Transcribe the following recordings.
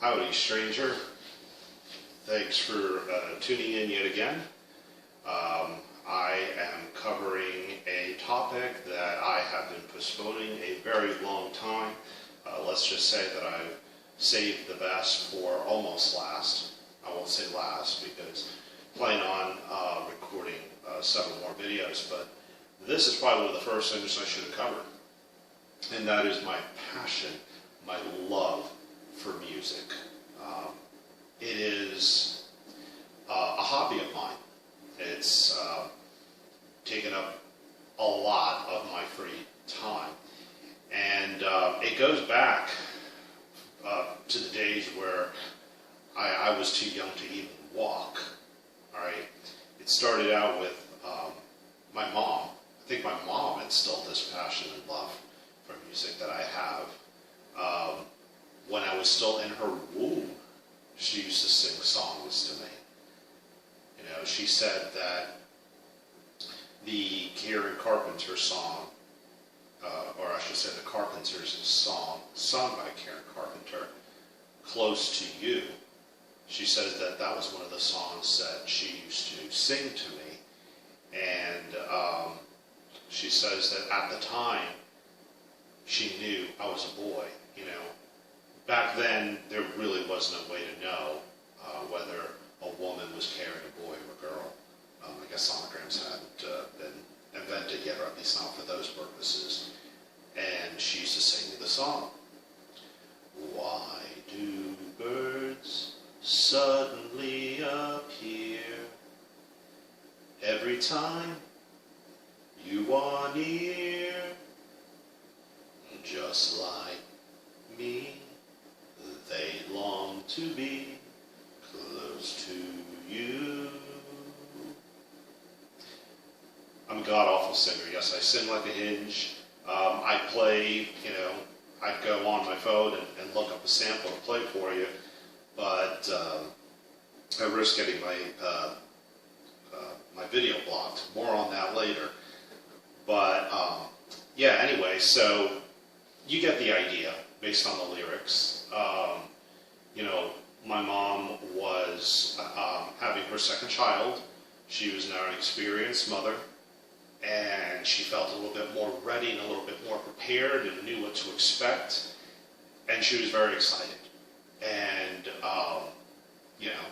Howdy, stranger. Thanks for tuning in yet again. I am covering a topic that I have been postponing a very long time. Let's just say that I've saved the best for almost last. I won't say last because I plan on recording several more videos, but this is probably one of the first things I should have covered. And that is my passion, my love for music. It is a hobby of mine. It's taken up a lot of my free time. And it goes back to the days where I was too young to even walk. All right. It started out with my mom. I think my mom instilled this passion and love for music that I have. When I was still in her womb, she used to sing songs to me. You know, she said that the Karen Carpenter song, or I should say the Carpenters' song, sung by Karen Carpenter, Close to You, she says that that was one of the songs that she used to sing to me. And she says that at the time, she knew I was a boy, you know. Back then, there really was no way to know whether a woman was carrying a boy or a girl. I guess sonograms hadn't been invented yet, or at least not for those purposes. And she used to sing me the song. Why do birds suddenly appear every time you are near? Just like me, they long to be close to you. I'm a god-awful singer. Yes, I sing like a hinge. I play, you know, I'd go on my phone and look up a sample and play for you, but I risk getting my my video blocked. More on that later. But yeah, anyway, so you get the idea based on the lyrics. You know, my mom was having her second child. She was now an experienced mother, and she felt a little bit more ready and a little bit more prepared and knew what to expect, and she was very excited. And, you know,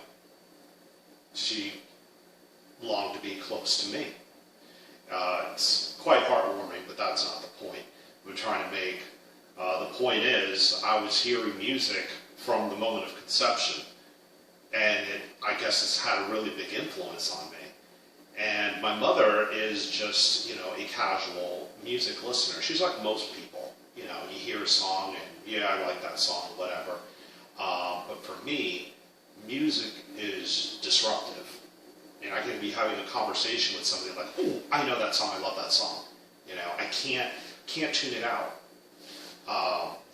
she longed to be close to me. It's quite heartwarming, but that's not the point we're trying to make. The point is, I was hearing music from the moment of conception, and I guess it's had a really big influence on me. And my mother is just, you know, a casual music listener. She's like most people. You know, you hear a song and, yeah, I like that song, whatever. But for me, music is disruptive. And I can be having a conversation with somebody like, oh, I know that song, I love that song. You know, I can't tune it out.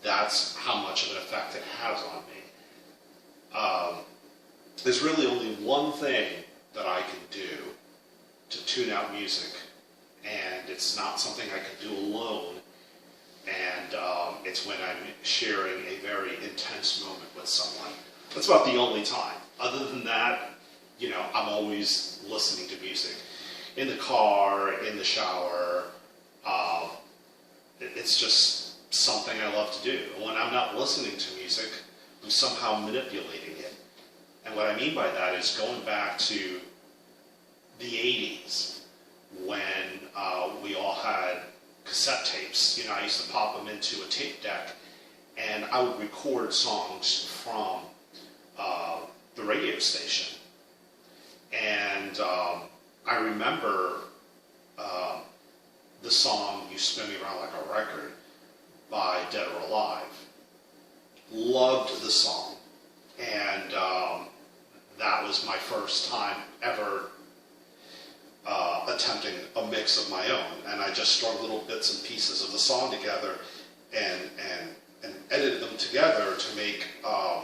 That's how much of an effect it has on me. There's really only one thing that I can do to tune out music, and it's not something I can do alone, and it's when I'm sharing a very intense moment with someone. That's about the only time. Other than that, you know, I'm always listening to music. In the car, in the shower, it's just something I love to do. And when I'm not listening to music, I'm somehow manipulating it. And what I mean by that is going back to the 80s when we all had cassette tapes. You know, I used to pop them into a tape deck, and I would record songs from the radio station. And I remember the song You Spin Me Around Like a Record by Dead or Alive. Loved the song, and that was my first time ever attempting a mix of my own, and I just strung little bits and pieces of the song together and edited them together to make a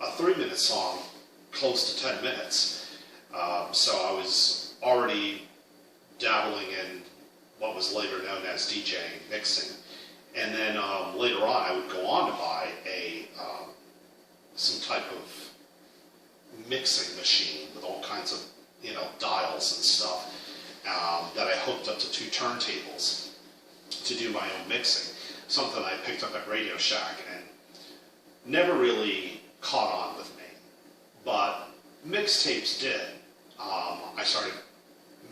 3-minute song close to 10 minutes. So I was already dabbling in what was later known as DJing, mixing. And then later on, I would go on to buy a some type of mixing machine with all kinds of, dials and stuff that I hooked up to 2 turntables to do my own mixing. Something I picked up at Radio Shack and never really caught on with me. But mixtapes did. I started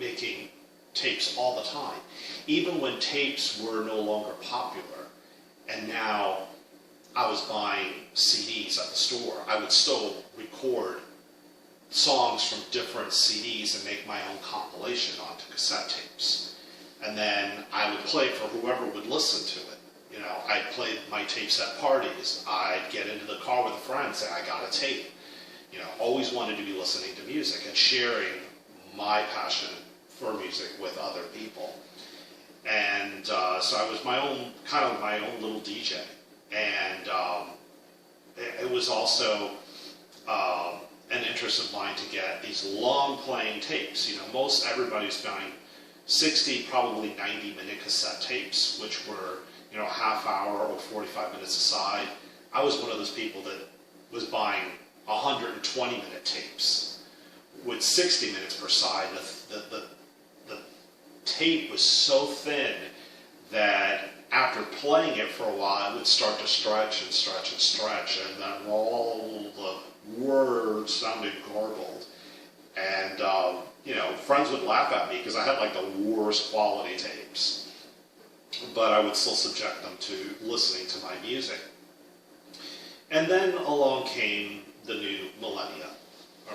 making tapes all the time, even when tapes were no longer popular. And now I was buying CDs at the store. I would still record songs from different CDs and make my own compilation onto cassette tapes. And then I would play it for whoever would listen to it. I'd play my tapes at parties. I'd get into the car with a friend and say, I got a tape. Always wanted to be listening to music and sharing my passion for music with other people. And so I was my own little DJ. And it was also an interest of mine to get these long playing tapes. Most everybody's buying 60, probably 90-minute cassette tapes, which were, half hour or 45 minutes aside. I was one of those people that was buying 120-minute tapes with 60 minutes per side. The tape was so thin that after playing it for a while, it would start to stretch and stretch and stretch, and then all the words sounded garbled. And, friends would laugh at me because I had like the worst quality tapes. But I would still subject them to listening to my music. And then along came the new millennia.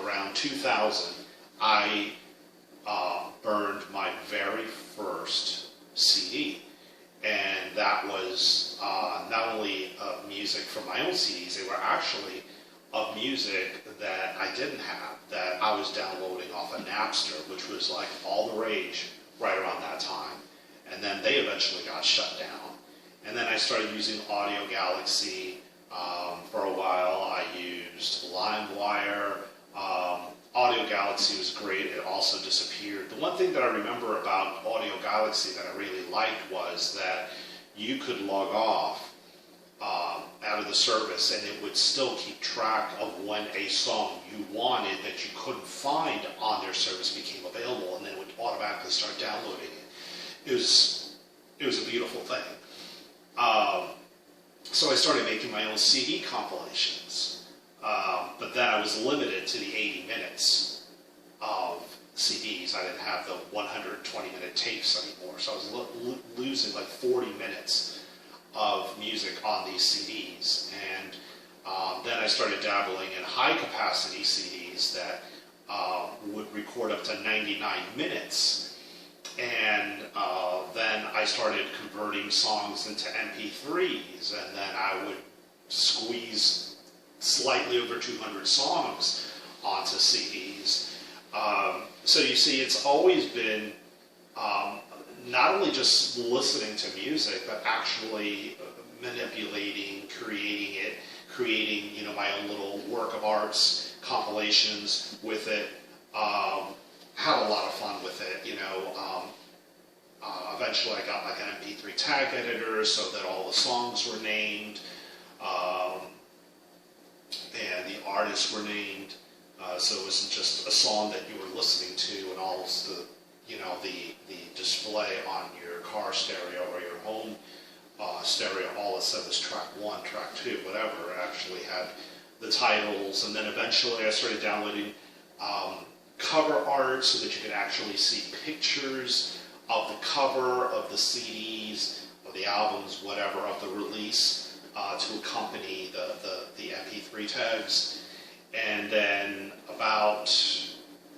Around 2000, I burned my very first CD. And that was not only of music from my own CDs, they were actually of music that I didn't have, that I was downloading off of Napster, which was like all the rage right around that time. And then they eventually got shut down. And then I started using Audio Galaxy. For a while, I used LimeWire. Audio Galaxy was great. It also disappeared. The one thing that I remember about Audio Galaxy that I really liked was that you could log off out of the service and it would still keep track of when a song you wanted that you couldn't find on their service became available, and then it would automatically start downloading it. It was a beautiful thing. So I started making my own CD compilations, but then I was limited to the 80 minutes of CDs. I didn't have the 120-minute tapes anymore, so I was losing like 40 minutes of music on these CDs. And then I started dabbling in high-capacity CDs that would record up to 99 minutes. And then I started converting songs into MP3s, and then I would squeeze slightly over 200 songs onto CDs. So you see, it's always been not only just listening to music, but actually manipulating, creating my own little work of arts, compilations with it. Had a lot of fun with it, eventually I got like an MP3 tag editor so that all the songs were named, and the artists were named, so it wasn't just a song that you were listening to and all the display on your car stereo or your home stereo, all it said was track 1, track 2, whatever. It actually had the titles, and then eventually I started downloading cover art so that you could actually see pictures of the cover of the CDs, of the albums, whatever, of the release to accompany the MP3 tags. And then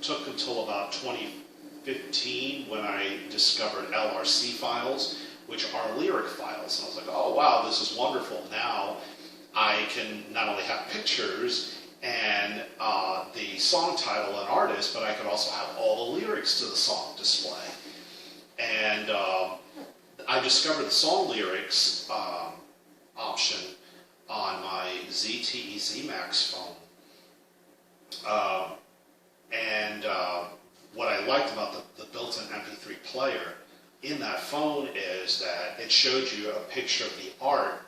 took until about 2015 when I discovered LRC files, which are lyric files. And I was like, oh wow, this is wonderful. Now I can not only have pictures and the song title and artist, but I could also have all the lyrics to the song display. And I discovered the song lyrics option on my ZTE ZMAX phone. What I liked about the built-in MP3 player in that phone is that it showed you a picture of the art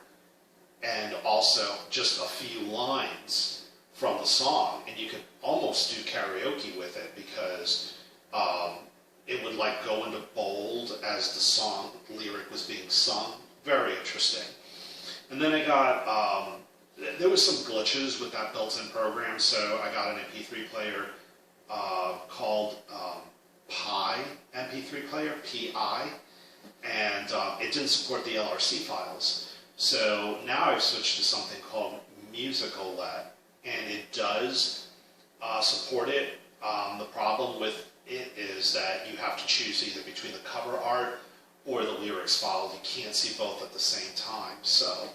and also just a few lines from the song, and you could almost do karaoke with it because it would like go into bold as the song lyric was being sung. Very interesting. And then I got, there was some glitches with that built-in program, so I got an MP3 player called Pi MP3 player, Pi, and it didn't support the LRC files. So now I've switched to something called Musical.ly, and it does support it. The problem with it is that you have to choose either between the cover art or the lyrics file. You can't see both at the same time. So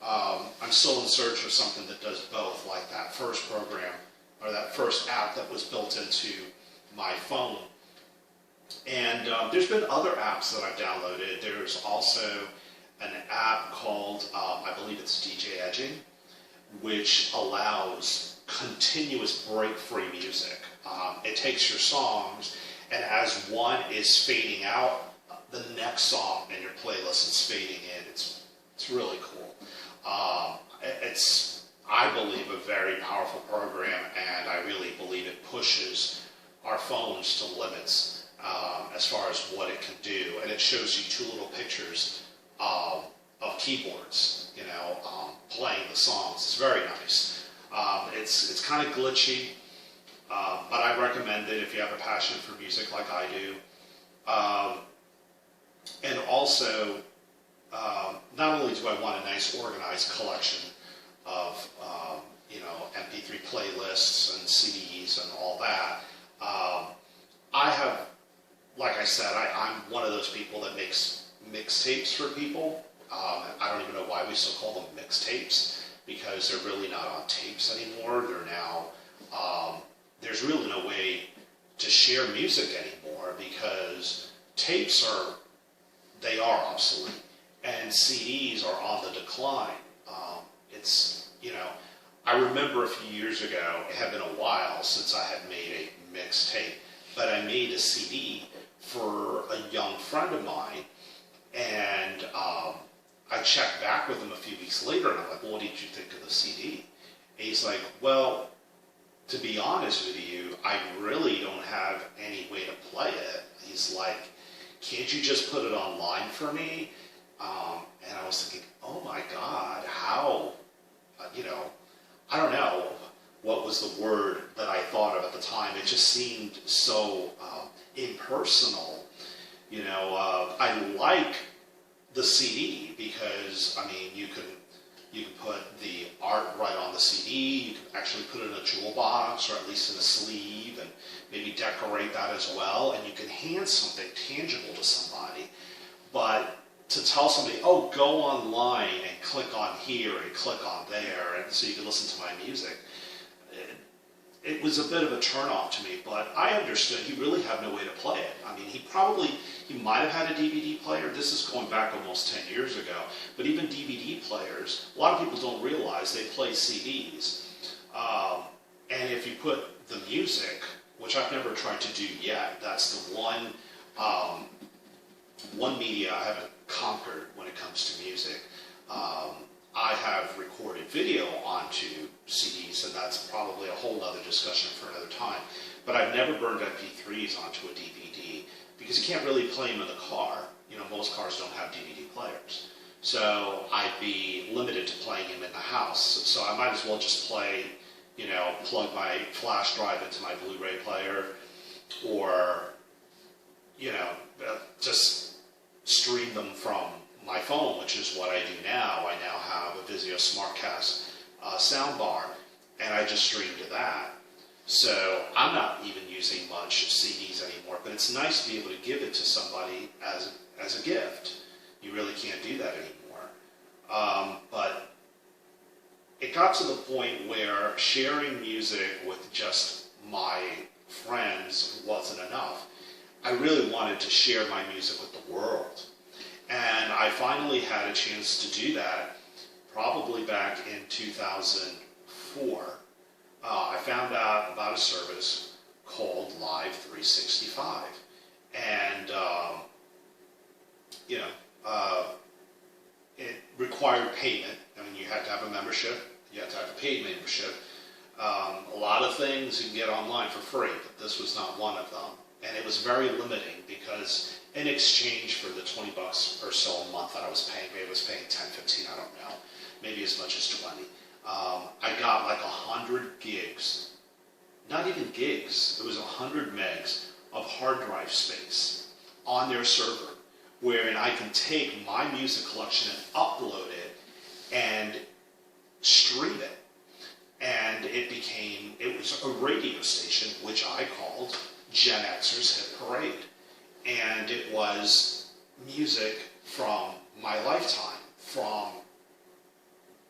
I'm still in search of something that does both, like that first program or that first app that was built into my phone. And there's been other apps that I've downloaded. There's also an app called, I believe it's DJ Edging, which allows continuous break-free music. It takes your songs, and as one is fading out, the next song in your playlist is fading in. It's really cool. It's, I believe, a very powerful program, and I really believe it pushes our phones to limits as far as what it can do. And it shows you two little pictures of keyboards, you know, playing the songs. It's very nice. It's kind of glitchy, but I recommend it if you have a passion for music like I do. And also, not only do I want a nice organized collection of you know, MP3 playlists and CDs and all that, I have, like I said, I'm one of those people that makes mixtapes for people. I don't even know why we still call them mixtapes, because they're really not on tapes anymore. They're now, there's really no way to share music anymore because tapes are obsolete and CDs are on the decline. It's, you know, I remember a few years ago, it had been a while since I had made a mixtape, but I made a CD for a young friend of mine, and I checked back with him a few weeks later, and I'm like, well, what did you think of the CD? And he's like, well, to be honest with you, I really don't have any way to play it. He's like, can't you just put it online for me? And I was thinking, oh my God, how, you know, I don't know what was the word that I thought of at the time. It just seemed so impersonal. You know, I like the CD because, I mean, you can put the art right on the CD. You can actually put it in a jewel box or at least in a sleeve and maybe decorate that as well. And you can hand something tangible to somebody. But to tell somebody, oh, go online and click on here and click on there and so you can listen to my music, it was a bit of a turnoff to me, but I understood he really had no way to play it. I mean, he might have had a DVD player. This is going back almost 10 years ago. But even DVD players, a lot of people don't realize they play CDs. And if you put the music, which I've never tried to do yet, that's the one media I haven't conquered when it comes to music. I have recorded video onto CDs, and that's probably a whole other discussion for another time. But I've never burned MP3s onto a DVD because you can't really play them in the car. You know, most cars don't have DVD players. So I'd be limited to playing them in the house. So I might as well just play, you know, plug my flash drive into my Blu-ray player, or, you know, just stream them from my phone, which is what I do now. I now have a Vizio SmartCast soundbar, and I just stream to that. So I'm not even using much CDs anymore, but it's nice to be able to give it to somebody as a gift. You really can't do that anymore. But it got to the point where sharing music with just my friends wasn't enough. I really wanted to share my music with the world. And I finally had a chance to do that probably back in 2004. I found out about a service called Live 365. And, you know, it required payment. I mean, you had to have a membership. You had to have a paid membership. A lot of things you can get online for free, but this was not one of them. And it was very limiting because in exchange for the 20 bucks or so a month that I was paying, maybe I was paying 10, 15, I don't know, maybe as much as 20. I got like 100 gigs, not even gigs, it was 100 megs of hard drive space on their server, wherein I can take my music collection and upload it and stream it. And it was a radio station, which I called Gen Xers Hit Parade. And it was music from my lifetime, from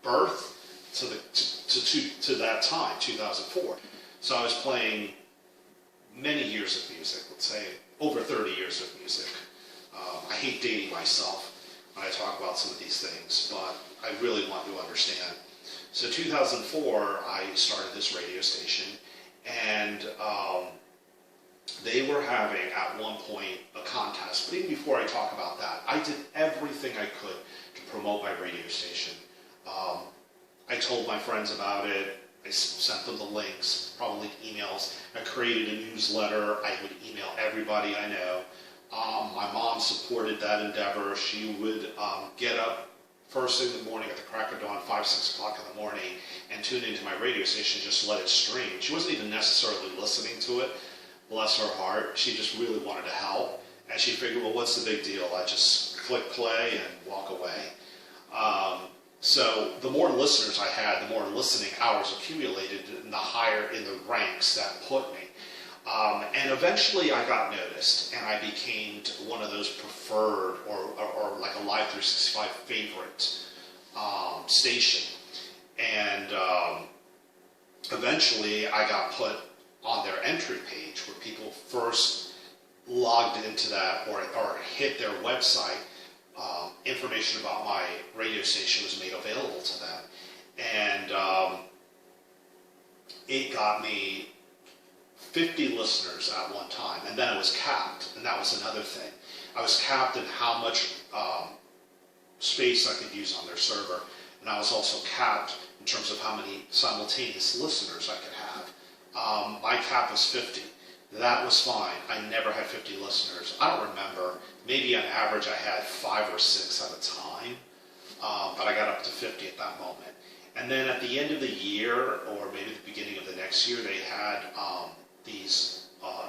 birth to that time, 2004. So I was playing many years of music, let's say over 30 years of music. I hate dating myself when I talk about some of these things, but I really want you to understand. So 2004, I started this radio station, and they were having, at one point, a contest. But even before I talk about that, I did everything I could to promote my radio station. I told my friends about it. I sent them the links, probably emails. I created a newsletter. I would email everybody I know. My mom supported that endeavor. She would get up first thing in the morning at the crack of dawn, 5, 6 o'clock in the morning, and tune into my radio station, just let it stream. She wasn't even necessarily listening to it, bless her heart. She just really wanted to help, and she figured, well, what's the big deal? I just click play and walk away. So the more listeners I had, the more listening hours accumulated, and the higher in the ranks that put me. And eventually I got noticed, and I became one of those preferred or like a Live 365 favorite station. And eventually I got put on their entry page where people first logged into that or hit their website. Information about my radio station was made available to them. And it got me 50 listeners at one time, and then it was capped, and that was another thing. I was capped in how much space I could use on their server, and I was also capped in terms of how many simultaneous listeners I could have. My cap was 50. That was fine. I never had 50 listeners. I don't remember. Maybe on average I had 5 or 6 at a time, but I got up to 50 at that moment. And then at the end of the year, or maybe the beginning of the next year, they had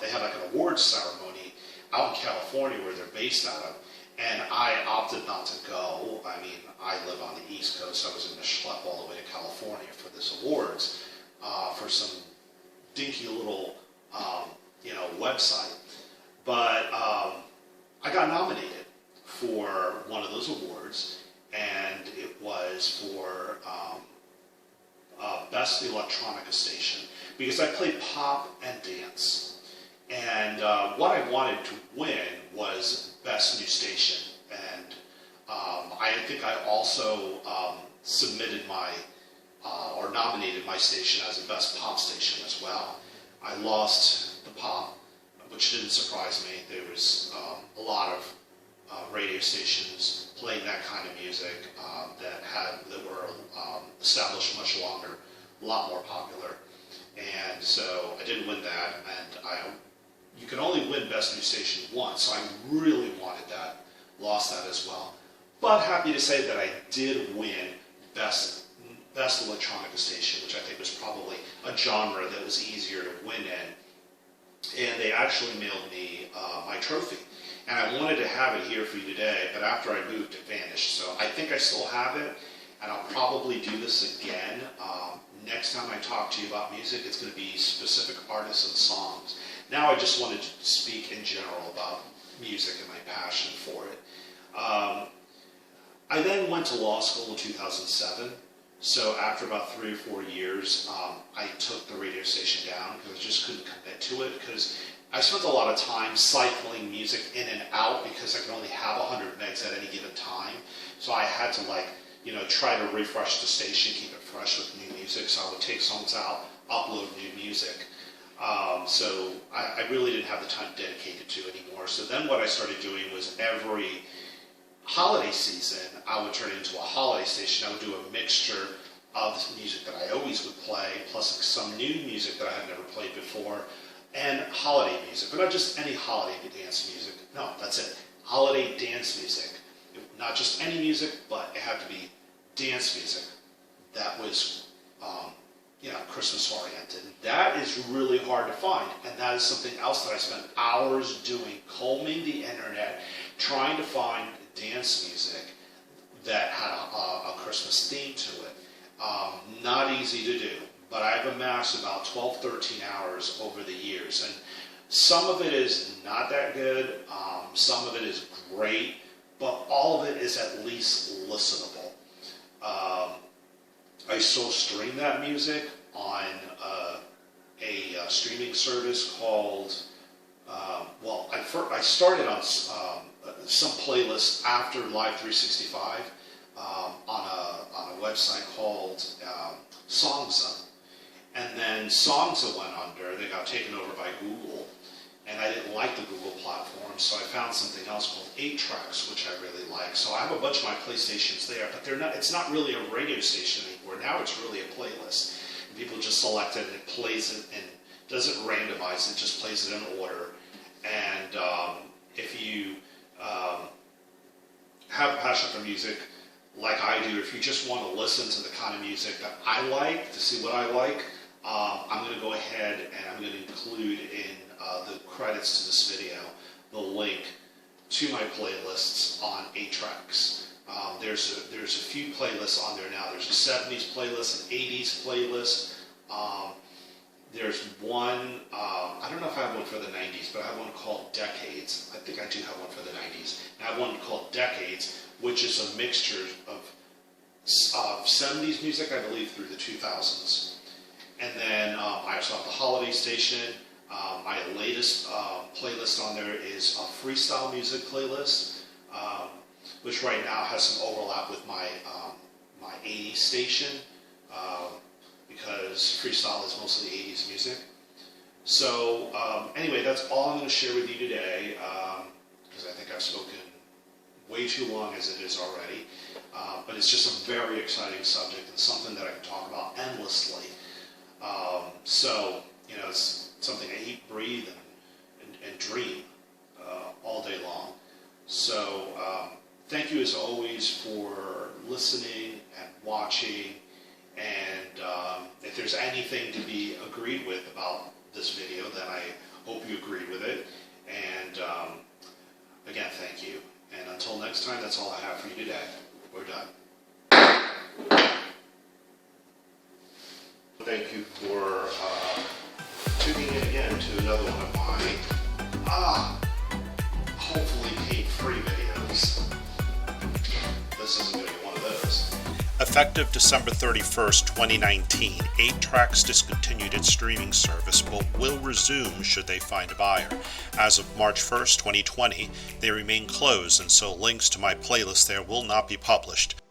they had like an awards ceremony out in California where they're based out of, and I opted not to go. I mean, I live on the East Coast. I was going to schlep all the way to California for this awards for some dinky little website. But I got nominated for one of those awards, and it was for Best Electronica Station, because I played pop and dance. And what I wanted to win was Best New Station. And I think I also submitted or nominated my station as a Best Pop Station as well. I lost the pop, which didn't surprise me. There was a lot of radio stations playing that kind of music that were established much longer, a lot more popular. And so I didn't win that, and you can only win Best New Station once, so I really wanted that, lost that as well. But happy to say that I did win Best Electronica Station, which I think was probably a genre that was easier to win in. And they actually mailed me my trophy. And I wanted to have it here for you today, but after I moved, it vanished. So I think I still have it, and I'll probably do this again. Next time I talk to you about music, it's going to be specific artists and songs. Now I just wanted to speak in general about music and my passion for it. I then went to law school in 2007. So after about 3 or 4 years, I took the radio station down because I just couldn't commit to it, because I spent a lot of time cycling music in and out because I could only have 100 megs at any given time. So I had to try to refresh the station, keep it fresh with new music. So I would take songs out, upload new music. So I really didn't have the time dedicated to it anymore. So then what I started doing was every holiday season, I would turn it into a holiday station. I would do a mixture of the music that I always would play, plus some new music that I had never played before, and holiday music, but not just any holiday dance music. No, that's it. Holiday dance music. Not just any music, but it had to be dance music that was, Christmas oriented. That is really hard to find, and that is something else that I spent hours doing, combing the internet, trying to find dance music that had a Christmas theme to it. Not easy to do, but I've amassed about 12, 13 hours over the years, and some of it is not that good, some of it is great, but all of it is at least listenable. I still stream that music on a streaming service called, I started on some playlist after Live 365 on a website called Songza. And then Songza went under, they got taken over by Google, and I didn't like the Google platform, so I found something else called 8Tracks, which I really like. So I have a bunch of my playstations there, but it's not really a radio station anymore. Now it's really a playlist. And people just select it and it plays it and doesn't randomize it, just plays it in order. And if you have a passion for music, like I do, if you just want to listen to the kind of music that I like, to see what I like, I'm going to go ahead and I'm going to include in the credits to this video the link to my playlists on 8Tracks. There's a few playlists on there now. There's a 70s playlist, an 80s playlist. There's one, I don't know if I have one for the 90s, but I have one called Decades. I think I do have one for the 90s. And I have one called Decades, which is a mixture of 70s music, I believe, through the 2000s. And then I also have the Holiday Station. My latest playlist on there is a freestyle music playlist, which right now has some overlap with my 80s station, because freestyle is mostly 80s music. So anyway, that's all I'm going to share with you today, because I think I've spoken way too long as it is already. But it's just a very exciting subject and something that I can talk about endlessly. So, it's something I eat, breathe, and dream all day long. So, thank you as always for listening and watching. And if there's anything to be agreed with about this video, then I hope you agree with it. And again, thank you. And until next time, that's all I have for you today. We're done. Thank you for tuning in again to another one of my hopefully paid-free videos. This isn't going to be one of those. Effective December 31st, 2019, 8Tracks discontinued its streaming service but will resume should they find a buyer. As of March 1st, 2020, they remain closed, and so links to my playlist there will not be published.